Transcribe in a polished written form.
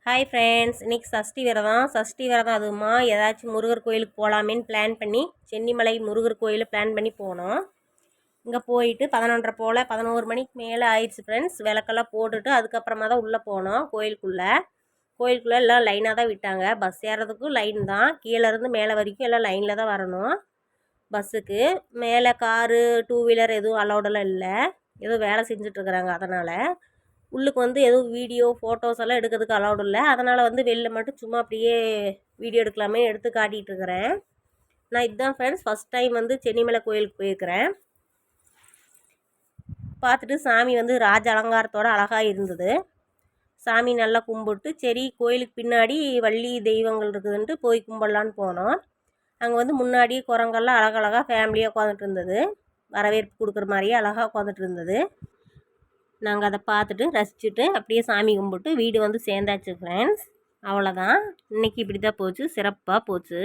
Hi friends, இன்றைக்கி சஷ்டி விரதம் அதுவுமா ஏதாச்சும் முருகர் கோயிலுக்கு போகலாமேன்னு பிளான் பண்ணி சென்னிமலை முருகர் கோயிலில் பிளான் பண்ணி போனோம். இங்கே போயிட்டு 11:30 போல் 11 மணிக்கு மேலே ஆயிடுச்சு ஃப்ரெண்ட்ஸ். விளக்கெல்லாம் போட்டுட்டு அதுக்கப்புறமா தான் உள்ளே போனோம். கோயிலுக்குள்ளே எல்லாம் லைனாக தான் விட்டாங்க. பஸ் ஏறதுக்கும் லைன் தான், கீழேருந்து மேலே வரைக்கும் எல்லாம் லைனில் தான் வரணும். பஸ்ஸுக்கு மேலே காரு 2 வீலர் எதுவும் அலௌடெல்லாம் இல்லை, எதுவும் வேலை செஞ்சிட்ருக்குறாங்க. அதனால் உள்ளுக்கு எதுவும் வீடியோ ஃபோட்டோஸ் எல்லாம் எடுக்கிறதுக்கு அலௌடு இல்லை. அதனால் வெளில மட்டும் சும்மா அப்படியே வீடியோ எடுக்கலாமே எடுத்து காட்டிகிட்ருக்கிறேன். நான் இதுதான் ஃப்ரெண்ட்ஸ் ஃபஸ்ட் டைம் சென்னிமலை கோயிலுக்கு போயிருக்கிறேன். பார்த்துட்டு சாமி ராஜ அலங்காரத்தோடு அழகாக இருந்தது. சாமி நல்லா கும்பிட்டு சரி கோயிலுக்கு பின்னாடி வள்ளி தெய்வங்கள் இருக்குதுன்ட்டு போய் கும்பிடலான்னு போனோம். அங்கே முன்னாடி குரங்கெல்லாம் அழகழகாக ஃபேமிலியாக உட்காந்துட்டு இருந்தது. வரவேற்பு கொடுக்குற மாதிரியே அழகாக உட்காந்துட்டு இருந்தது. நாங்கள் அதை பார்த்துட்டு ரசிச்சுட்டு அப்படியே சாமி கும்பிட்டு வீடு சேர்ந்தாச்சு ஃப்ரெண்ட்ஸ். அவ்வளோதான், இன்றைக்கி இப்படி தான் போச்சு, சிறப்பாக போச்சு.